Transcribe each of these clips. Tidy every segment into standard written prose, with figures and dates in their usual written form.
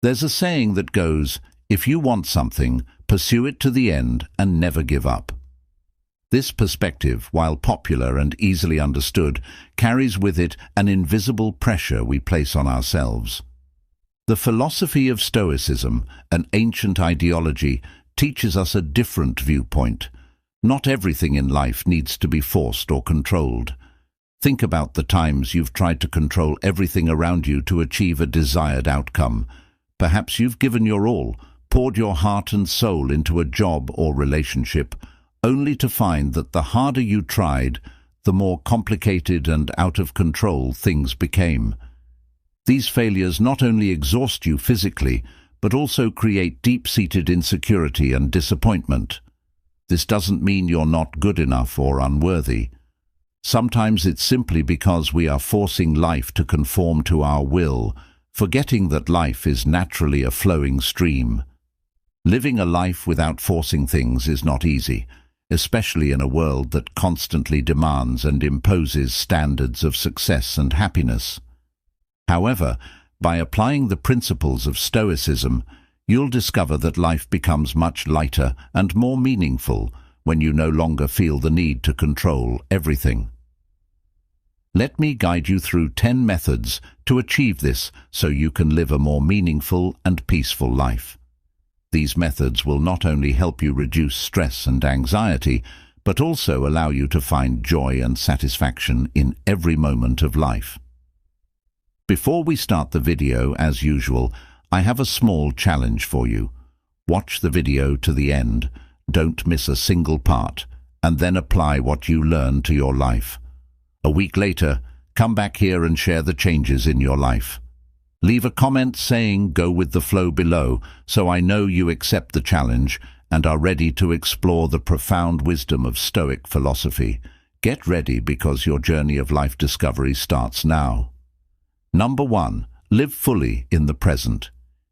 There's a saying that goes, "If you want something, pursue it to the end and never give up." This perspective, while popular and easily understood, carries with it an invisible pressure we place on ourselves. The philosophy of Stoicism, an ancient ideology, teaches us a different viewpoint. Not everything in life needs to be forced or controlled. Think about the times you've tried to control everything around you to achieve a desired outcome. Perhaps you've given your all, poured your heart and soul into a job or relationship, only to find that the harder you tried, the more complicated and out of control things became. These failures not only exhaust you physically, but also create deep-seated insecurity and disappointment. This doesn't mean you're not good enough or unworthy. Sometimes it's simply because we are forcing life to conform to our will, forgetting that life is naturally a flowing stream. Living a life without forcing things is not easy, especially in a world that constantly demands and imposes standards of success and happiness. However, by applying the principles of Stoicism, you'll discover that life becomes much lighter and more meaningful when you no longer feel the need to control everything. Let me guide you through 10 methods to achieve this so you can live a more meaningful and peaceful life. These methods will not only help you reduce stress and anxiety, but also allow you to find joy and satisfaction in every moment of life. Before we start the video, as usual, I have a small challenge for you. Watch the video to the end, don't miss a single part, and then apply what you learn to your life. A week later, come back here and share the changes in your life. Leave a comment saying "Go with the flow" below, so I know you accept the challenge and are ready to explore the profound wisdom of Stoic philosophy. Get ready, because your journey of life discovery starts now. Number 1. Live fully in the present.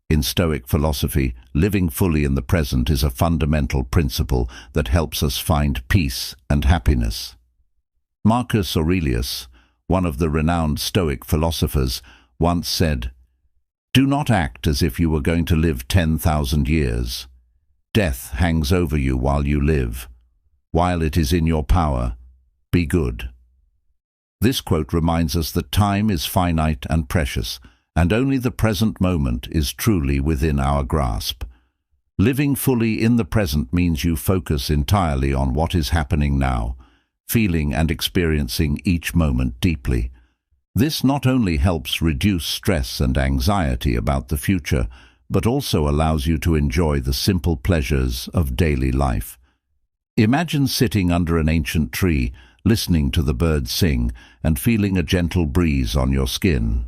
In Stoic philosophy, living fully in the present is a fundamental principle that helps us find peace and happiness. Marcus Aurelius, one of the renowned Stoic philosophers, once said, "Do not act as if you were going to live 10,000 years. Death hangs over you while you live. While it is in your power, be good." This quote reminds us that time is finite and precious, and only the present moment is truly within our grasp. Living fully in the present means you focus entirely on what is happening now, feeling and experiencing each moment deeply. This not only helps reduce stress and anxiety about the future, but also allows you to enjoy the simple pleasures of daily life. Imagine sitting under an ancient tree, listening to the birds sing, and feeling a gentle breeze on your skin.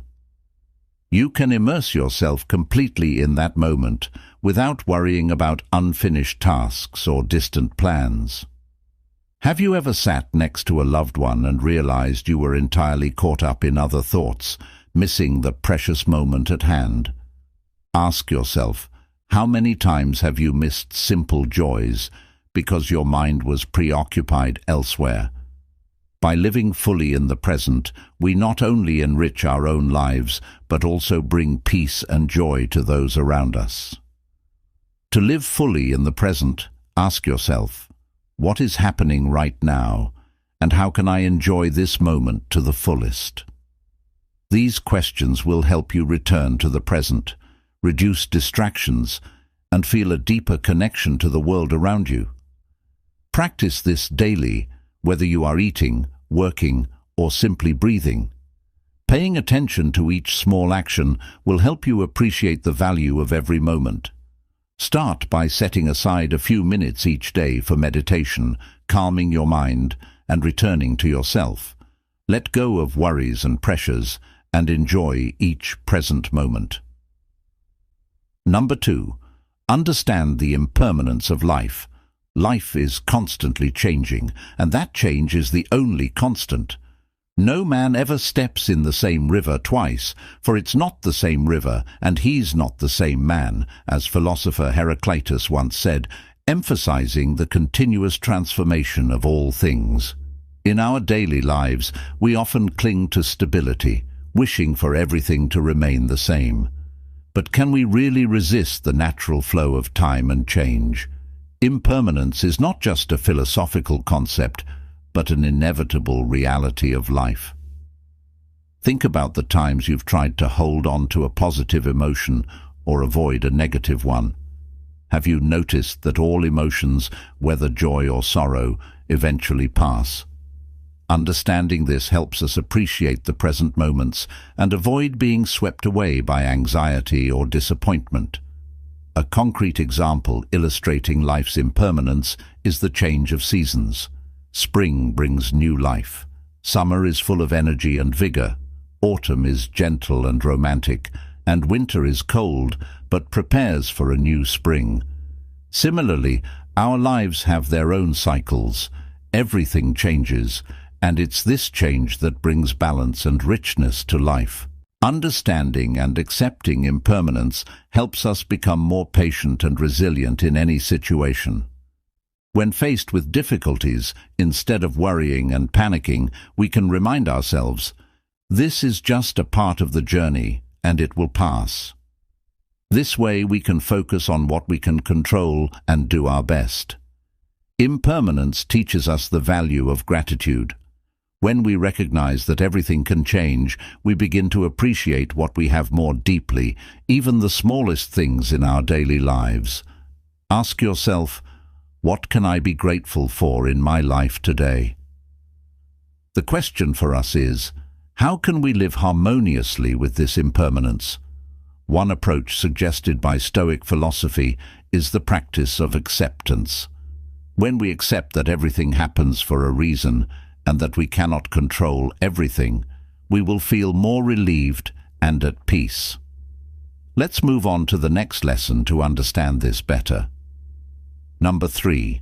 You can immerse yourself completely in that moment without worrying about unfinished tasks or distant plans. Have you ever sat next to a loved one and realized you were entirely caught up in other thoughts, missing the precious moment at hand? Ask yourself, how many times have you missed simple joys because your mind was preoccupied elsewhere? By living fully in the present, we not only enrich our own lives, but also bring peace and joy to those around us. To live fully in the present, ask yourself, what is happening right now, and how can I enjoy this moment to the fullest? These questions will help you return to the present, reduce distractions, and feel a deeper connection to the world around you. Practice this daily, whether you are eating, working, or simply breathing. Paying attention to each small action will help you appreciate the value of every moment. Start by setting aside a few minutes each day for meditation, calming your mind, and returning to yourself. Let go of worries and pressures, and enjoy each present moment. Number 2. Understand the impermanence of life. Life is constantly changing, and that change is the only constant. No man ever steps in the same river twice, for it's not the same river, and he's not the same man, as philosopher Heraclitus once said, emphasizing the continuous transformation of all things. In our daily lives, we often cling to stability, wishing for everything to remain the same. But can we really resist the natural flow of time and change? Impermanence is not just a philosophical concept, but an inevitable reality of life. Think about the times you've tried to hold on to a positive emotion or avoid a negative one. Have you noticed that all emotions, whether joy or sorrow, eventually pass? Understanding this helps us appreciate the present moments and avoid being swept away by anxiety or disappointment. A concrete example illustrating life's impermanence is the change of seasons. Spring brings new life. Summer is full of energy and vigor. Autumn is gentle and romantic, and winter is cold but prepares for a new spring. Similarly, our lives have their own cycles. Everything changes, and it's this change that brings balance and richness to life. Understanding and accepting impermanence helps us become more patient and resilient in any situation. When faced with difficulties, instead of worrying and panicking, we can remind ourselves, this is just a part of the journey, and it will pass. This way we can focus on what we can control and do our best. Impermanence teaches us the value of gratitude. When we recognize that everything can change, we begin to appreciate what we have more deeply, even the smallest things in our daily lives. Ask yourself, what can I be grateful for in my life today? The question for us is, how can we live harmoniously with this impermanence? One approach suggested by Stoic philosophy is the practice of acceptance. When we accept that everything happens for a reason, and that we cannot control everything, we will feel more relieved and at peace. Let's move on to the next lesson to understand this better. Number 3.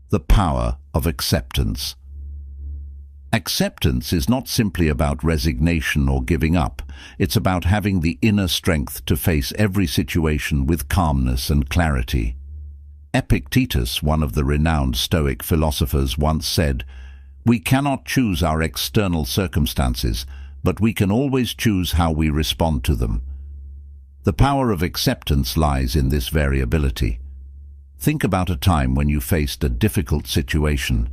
The power of acceptance. Acceptance is not simply about resignation or giving up. It's about having the inner strength to face every situation with calmness and clarity. Epictetus, one of the renowned Stoic philosophers, once said, "We cannot choose our external circumstances, but we can always choose how we respond to them." The power of acceptance lies in this variability. Think about a time when you faced a difficult situation.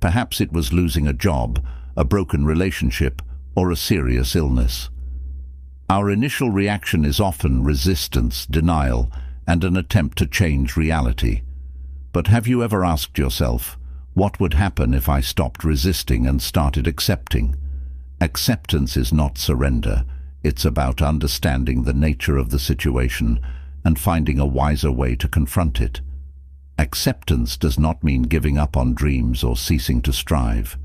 Perhaps it was losing a job, a broken relationship, or a serious illness. Our initial reaction is often resistance, denial, and an attempt to change reality. But have you ever asked yourself, what would happen if I stopped resisting and started accepting? Acceptance is not surrender. It's about understanding the nature of the situation and finding a wiser way to confront it. Acceptance does not mean giving up on dreams or ceasing to strive.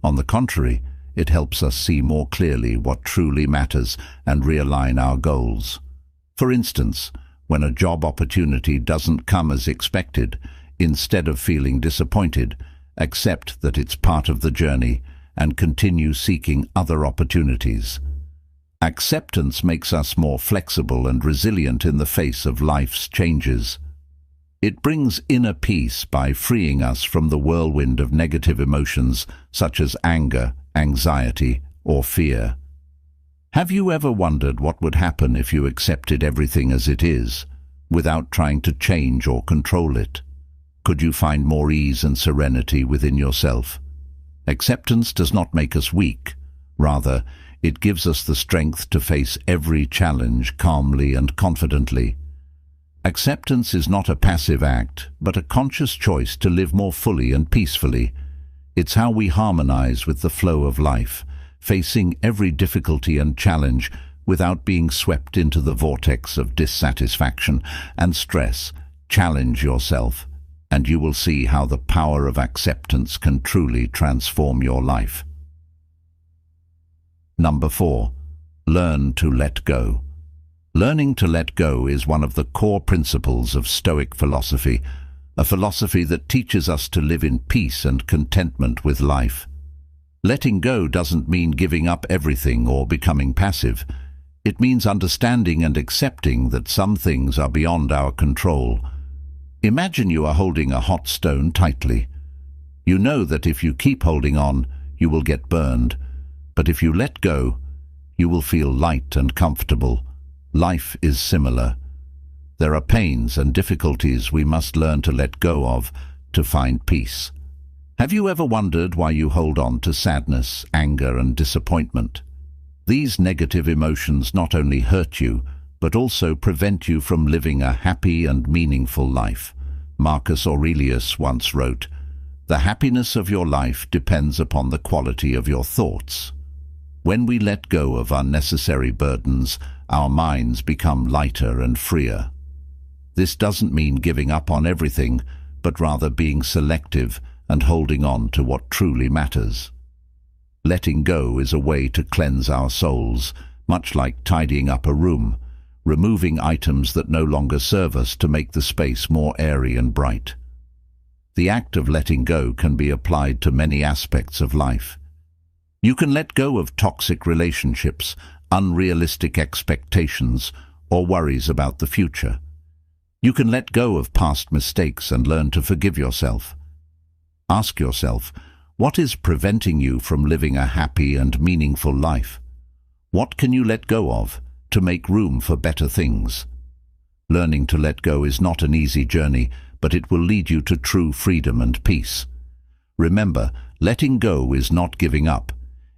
On the contrary, it helps us see more clearly what truly matters and realign our goals. For instance, when a job opportunity doesn't come as expected, instead of feeling disappointed, accept that it's part of the journey and continue seeking other opportunities. Acceptance makes us more flexible and resilient in the face of life's changes. It brings inner peace by freeing us from the whirlwind of negative emotions such as anger, anxiety, or fear. Have you ever wondered what would happen if you accepted everything as it is, without trying to change or control it? Could you find more ease and serenity within yourself? Acceptance does not make us weak. Rather, it gives us the strength to face every challenge calmly and confidently. Acceptance is not a passive act, but a conscious choice to live more fully and peacefully. It's how we harmonize with the flow of life, facing every difficulty and challenge without being swept into the vortex of dissatisfaction and stress. Challenge yourself, and you will see how the power of acceptance can truly transform your life. Number 4. Learn to let go. Learning to let go is one of the core principles of Stoic philosophy, a philosophy that teaches us to live in peace and contentment with life. Letting go doesn't mean giving up everything or becoming passive. It means understanding and accepting that some things are beyond our control. Imagine you are holding a hot stone tightly. You know that if you keep holding on, you will get burned. But if you let go, you will feel light and comfortable. Life is similar. There are pains and difficulties we must learn to let go of to find peace. Have you ever wondered why you hold on to sadness, anger, and disappointment? These negative emotions not only hurt you, but also prevent you from living a happy and meaningful life. Marcus Aurelius once wrote, "The happiness of your life depends upon the quality of your thoughts." When we let go of unnecessary burdens, our minds become lighter and freer. This doesn't mean giving up on everything, but rather being selective and holding on to what truly matters. Letting go is a way to cleanse our souls, much like tidying up a room, removing items that no longer serve us to make the space more airy and bright. The act of letting go can be applied to many aspects of life. You can let go of toxic relationships, unrealistic expectations, or worries about the future. You can let go of past mistakes and learn to forgive yourself. Ask yourself, what is preventing you from living a happy and meaningful life? What can you let go of to make room for better things? Learning to let go is not an easy journey, but it will lead you to true freedom and peace. Remember, letting go is not giving up.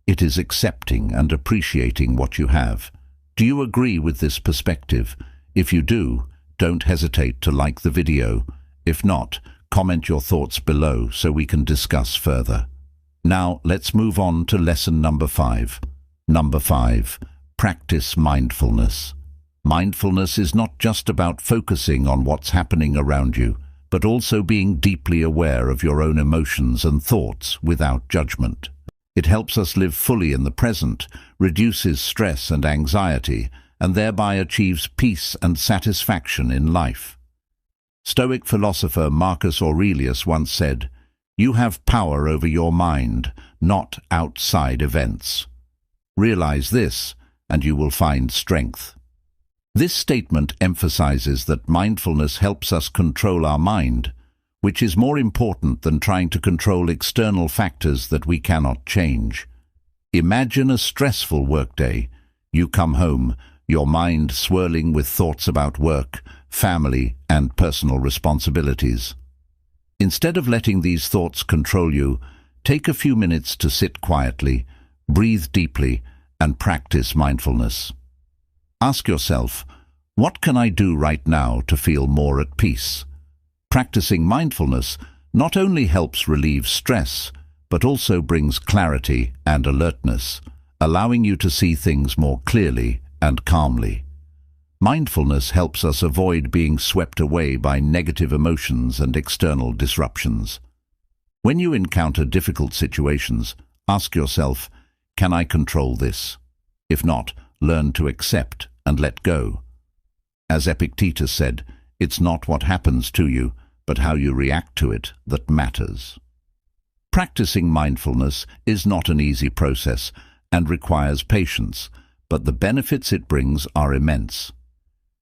It is accepting and appreciating what you have. Do you agree with this perspective? If you do, don't hesitate to like the video. If not, comment your thoughts below so we can discuss further. Now, let's move on to lesson number 5. Number 5. Practice mindfulness. Mindfulness is not just about focusing on what's happening around you, but also being deeply aware of your own emotions and thoughts without judgment. It helps us live fully in the present, reduces stress and anxiety, and thereby achieves peace and satisfaction in life. Stoic philosopher Marcus Aurelius once said, "You have power over your mind, not outside events." Realize this, and you will find strength. This statement emphasizes that mindfulness helps us control our mind, which is more important than trying to control external factors that we cannot change. Imagine a stressful workday. You come home, your mind swirling with thoughts about work, family, and personal responsibilities. Instead of letting these thoughts control you, take a few minutes to sit quietly, breathe deeply, and practice mindfulness. Ask yourself, what can I do right now to feel more at peace? Practicing mindfulness not only helps relieve stress, but also brings clarity and alertness, allowing you to see things more clearly and calmly. Mindfulness helps us avoid being swept away by negative emotions and external disruptions. When you encounter difficult situations, ask yourself, can I control this? If not, learn to accept and let go. As Epictetus said, it's not what happens to you, but how you react to it that matters. Practicing mindfulness is not an easy process and requires patience, but the benefits it brings are immense.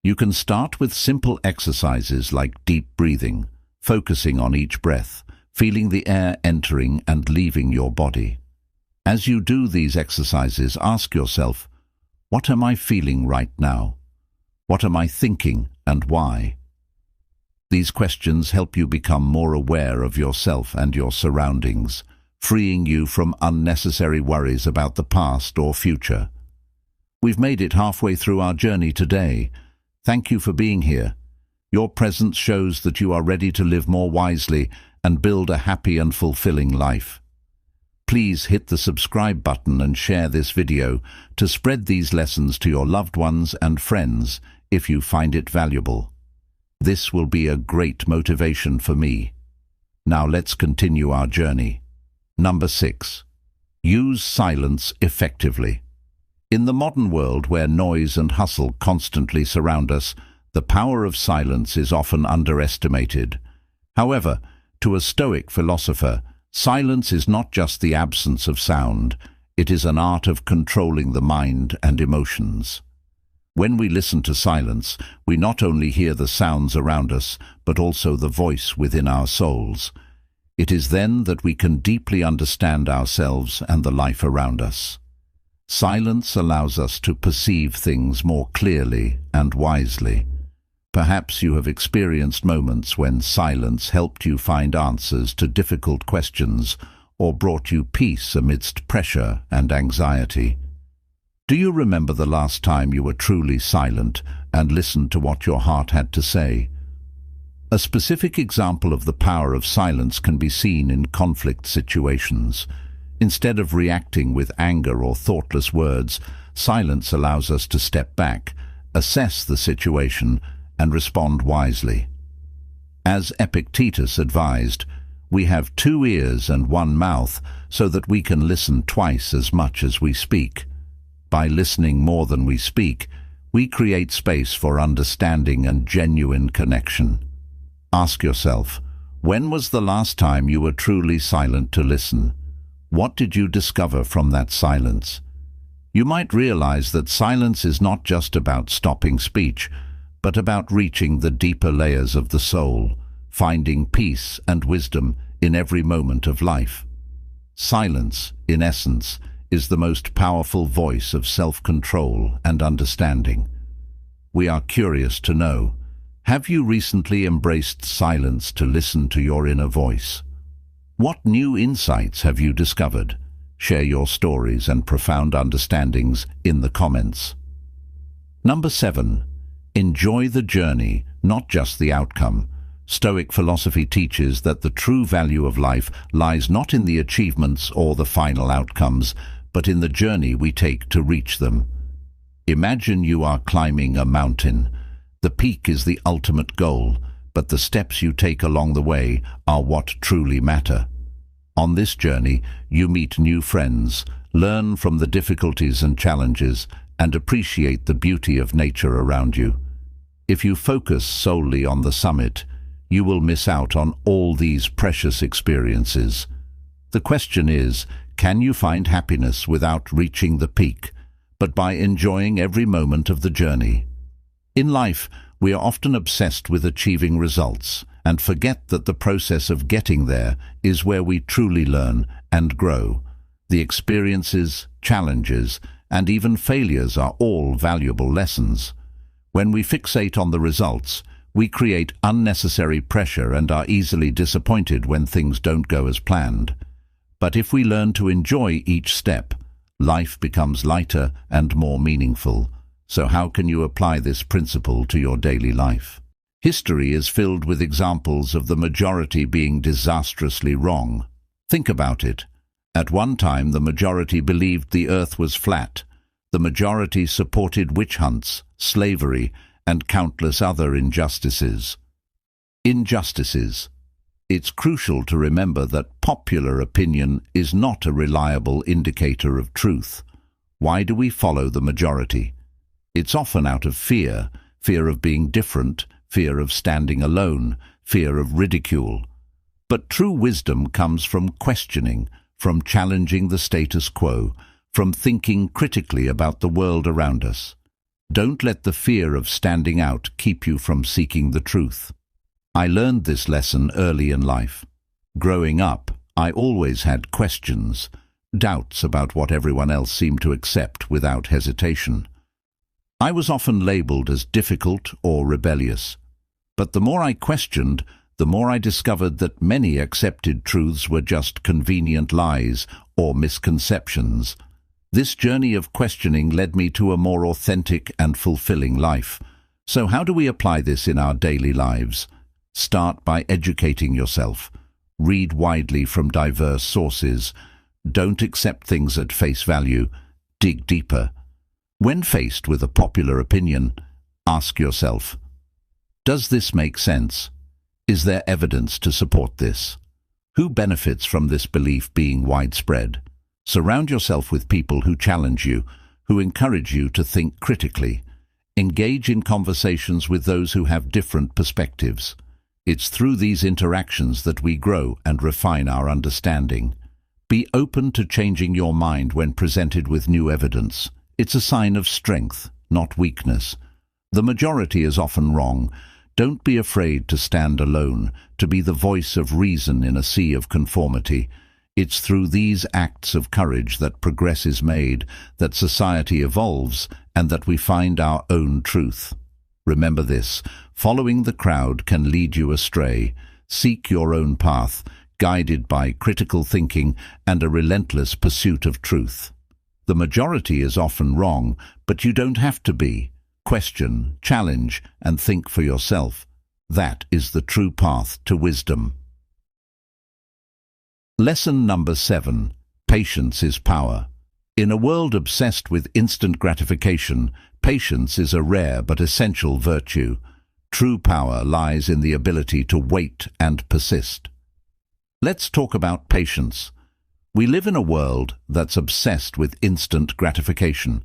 You can start with simple exercises like deep breathing, focusing on each breath, feeling the air entering and leaving your body. As you do these exercises, ask yourself, what am I feeling right now? What am I thinking and why? These questions help you become more aware of yourself and your surroundings, freeing you from unnecessary worries about the past or future. We've made it halfway through our journey today. Thank you for being here. Your presence shows that you are ready to live more wisely and build a happy and fulfilling life. Please hit the subscribe button and share this video to spread these lessons to your loved ones and friends if you find it valuable. This will be a great motivation for me. Now let's continue our journey. Number 6. Use silence effectively. In the modern world where noise and hustle constantly surround us, the power of silence is often underestimated. However, to a Stoic philosopher, silence is not just the absence of sound, it is an art of controlling the mind and emotions. When we listen to silence, we not only hear the sounds around us, but also the voice within our souls. It is then that we can deeply understand ourselves and the life around us. Silence allows us to perceive things more clearly and wisely. Perhaps you have experienced moments when silence helped you find answers to difficult questions or brought you peace amidst pressure and anxiety. Do you remember the last time you were truly silent and listened to what your heart had to say? A specific example of the power of silence can be seen in conflict situations. Instead of reacting with anger or thoughtless words, silence allows us to step back, assess the situation, and respond wisely. As Epictetus advised, we have 2 ears and 1 mouth so that we can listen twice as much as we speak. By listening more than we speak, we create space for understanding and genuine connection. Ask yourself, when was the last time you were truly silent to listen? What did you discover from that silence? You might realize that silence is not just about stopping speech, but about reaching the deeper layers of the soul, finding peace and wisdom in every moment of life. Silence, in essence, is the most powerful voice of self-control and understanding. We are curious to know, have you recently embraced silence to listen to your inner voice? What new insights have you discovered? Share your stories and profound understandings in the comments. Number 7. Enjoy the journey, not just the outcome. Stoic philosophy teaches that the true value of life lies not in the achievements or the final outcomes, but in the journey we take to reach them. Imagine you are climbing a mountain. The peak is the ultimate goal, but the steps you take along the way are what truly matter. On this journey, you meet new friends, learn from the difficulties and challenges, and appreciate the beauty of nature around you. If you focus solely on the summit, you will miss out on all these precious experiences. The question is, can you find happiness without reaching the peak, but by enjoying every moment of the journey? In life, we are often obsessed with achieving results and forget that the process of getting there is where we truly learn and grow. The experiences, challenges, and even failures are all valuable lessons. When we fixate on the results, we create unnecessary pressure and are easily disappointed when things don't go as planned. But if we learn to enjoy each step, life becomes lighter and more meaningful. So how can you apply this principle to your daily life? History is filled with examples of the majority being disastrously wrong. Think about it. At one time, the majority believed the earth was flat. The majority supported witch hunts, slavery, and countless other injustices. It's crucial to remember that popular opinion is not a reliable indicator of truth. Why do we follow the majority? It's often out of fear of being different, fear of standing alone, fear of ridicule. But true wisdom comes from questioning, from challenging the status quo, from thinking critically about the world around us. Don't let the fear of standing out keep you from seeking the truth. I learned this lesson early in life. Growing up, I always had questions, doubts about what everyone else seemed to accept without hesitation. I was often labeled as difficult or rebellious. But the more I questioned, the more I discovered that many accepted truths were just convenient lies or misconceptions. This journey of questioning led me to a more authentic and fulfilling life. So how do we apply this in our daily lives? Start by educating yourself. Read widely from diverse sources. Don't accept things at face value. Dig deeper. When faced with a popular opinion, ask yourself, does this make sense? Is there evidence to support this? Who benefits from this belief being widespread? Surround yourself with people who challenge you, who encourage you to think critically. Engage in conversations with those who have different perspectives. It's through these interactions that we grow and refine our understanding. Be open to changing your mind when presented with new evidence. It's a sign of strength, not weakness. The majority is often wrong. Don't be afraid to stand alone, to be the voice of reason in a sea of conformity. It's through these acts of courage that progress is made, that society evolves, and that we find our own truth. Remember this: following the crowd can lead you astray. Seek your own path, guided by critical thinking and a relentless pursuit of truth. The majority is often wrong, but you don't have to be. Question, challenge, and think for yourself. That is the true path to wisdom. Lesson number 7. Patience is power. In a world obsessed with instant gratification, patience is a rare but essential virtue. True power lies in the ability to wait and persist. Let's talk about patience. We live in a world that's obsessed with instant gratification.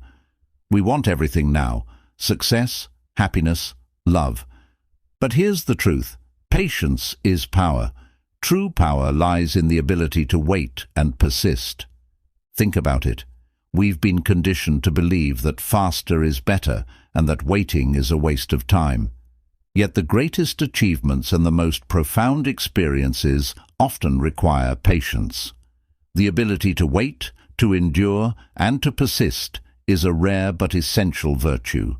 We want everything now: success, happiness, love. But here's the truth: patience is power. True power lies in the ability to wait and persist. Think about it. We've been conditioned to believe that faster is better and that waiting is a waste of time. Yet the greatest achievements and the most profound experiences often require patience. The ability to wait, to endure, and to persist is a rare but essential virtue.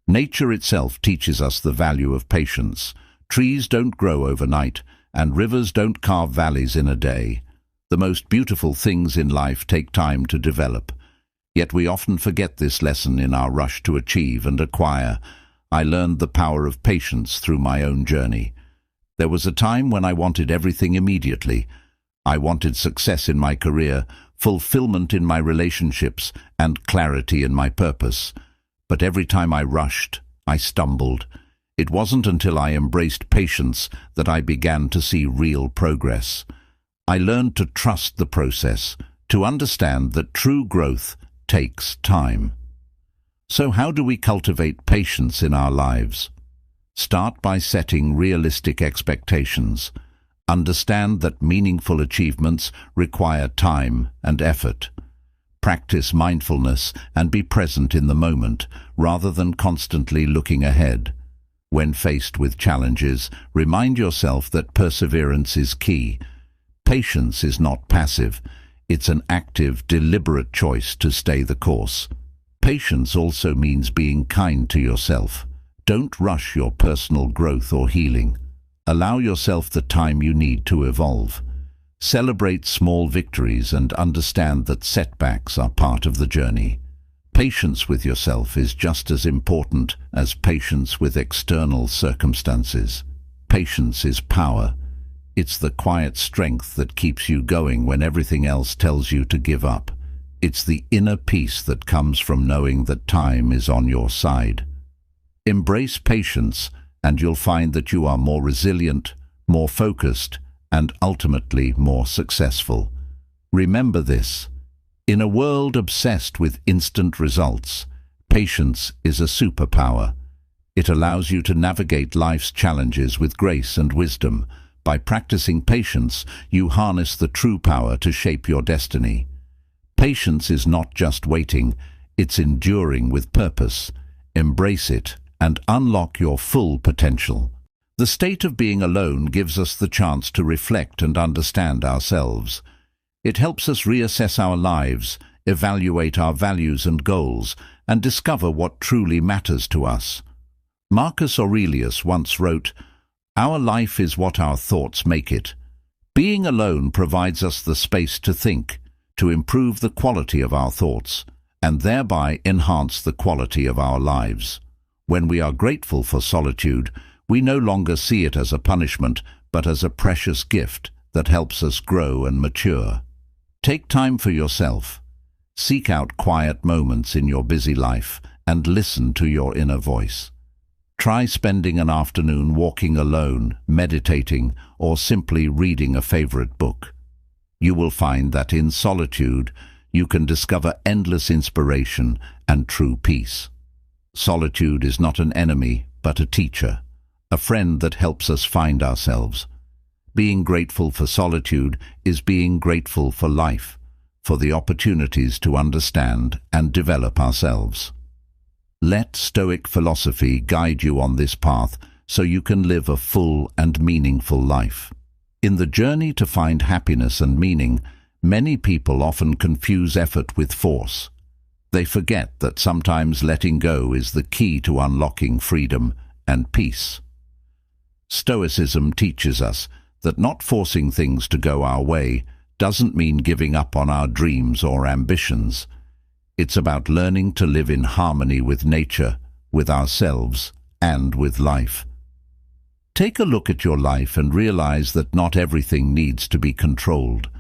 Nature itself teaches us the value of patience. Trees don't grow overnight, and rivers don't carve valleys in a day. The most beautiful things in life take time to develop. Yet we often forget this lesson in our rush to achieve and acquire. I learned the power of patience through my own journey. There was a time when I wanted everything immediately. I wanted success in my career, fulfillment in my relationships, and clarity in my purpose. But every time I rushed, I stumbled. It wasn't until I embraced patience that I began to see real progress. I learned to trust the process, to understand that true growth takes time. So how do we cultivate patience in our lives? Start by setting realistic expectations. Understand that meaningful achievements require time and effort. Practice mindfulness and be present in the moment, rather than constantly looking ahead. When faced with challenges, remind yourself that perseverance is key. Patience is not passive. It's an active, deliberate choice to stay the course. Patience also means being kind to yourself. Don't rush your personal growth or healing. Allow yourself the time you need to evolve. Celebrate small victories and understand that setbacks are part of the journey. Patience with yourself is just as important as patience with external circumstances. Patience is power. It's the quiet strength that keeps you going when everything else tells you to give up. It's the inner peace that comes from knowing that time is on your side. Embrace patience, and you'll find that you are more resilient, more focused, and ultimately more successful. Remember this: in a world obsessed with instant results, patience is a superpower. It allows you to navigate life's challenges with grace and wisdom. By practicing patience, you harness the true power to shape your destiny. Patience is not just waiting, it's enduring with purpose. Embrace it and unlock your full potential. The state of being alone gives us the chance to reflect and understand ourselves. It helps us reassess our lives, evaluate our values and goals, and discover what truly matters to us. Marcus Aurelius once wrote, "Our life is what our thoughts make it." Being alone provides us the space to think, to improve the quality of our thoughts, and thereby enhance the quality of our lives. When we are grateful for solitude, we no longer see it as a punishment, but as a precious gift that helps us grow and mature. Take time for yourself. Seek out quiet moments in your busy life and listen to your inner voice. Try spending an afternoon walking alone, meditating, or simply reading a favorite book. You will find that in solitude, you can discover endless inspiration and true peace. Solitude is not an enemy, but a teacher, a friend that helps us find ourselves. Being grateful for solitude is being grateful for life, for the opportunities to understand and develop ourselves. Let Stoic philosophy guide you on this path so you can live a full and meaningful life. In the journey to find happiness and meaning, Many people often confuse effort with force. They forget that sometimes letting go is the key to unlocking freedom and peace. Stoicism teaches us that not forcing things to go our way doesn't mean giving up on our dreams or ambitions. It's about learning to live in harmony with nature, with ourselves, and with life. Take a look at your life and realize that not everything needs to be controlled.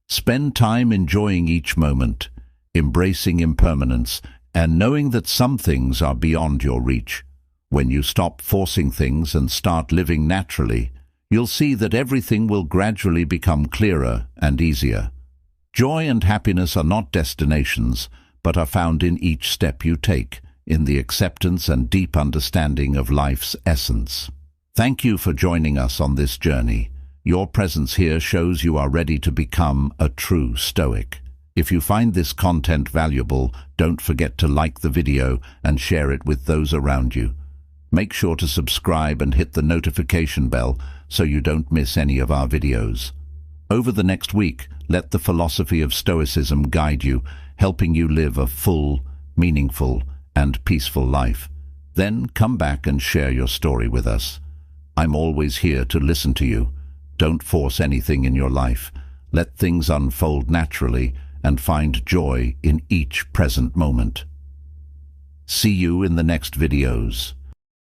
Spend time enjoying each moment, embracing impermanence, and knowing that some things are beyond your reach. When you stop forcing things and start living naturally, you'll see that everything will gradually become clearer and easier. Joy and happiness are not destinations, but are found in each step you take, in the acceptance and deep understanding of life's essence. Thank you for joining us on this journey. Your presence here shows you are ready to become a true Stoic. If you find this content valuable, don't forget to like the video and share it with those around you. Make sure to subscribe and hit the notification bell so you don't miss any of our videos. Over the next week, let the philosophy of Stoicism guide you, helping you live a full, meaningful, and peaceful life. Then come back and share your story with us. I'm always here to listen to you. Don't force anything in your life. Let things unfold naturally and find joy in each present moment. See you in the next videos.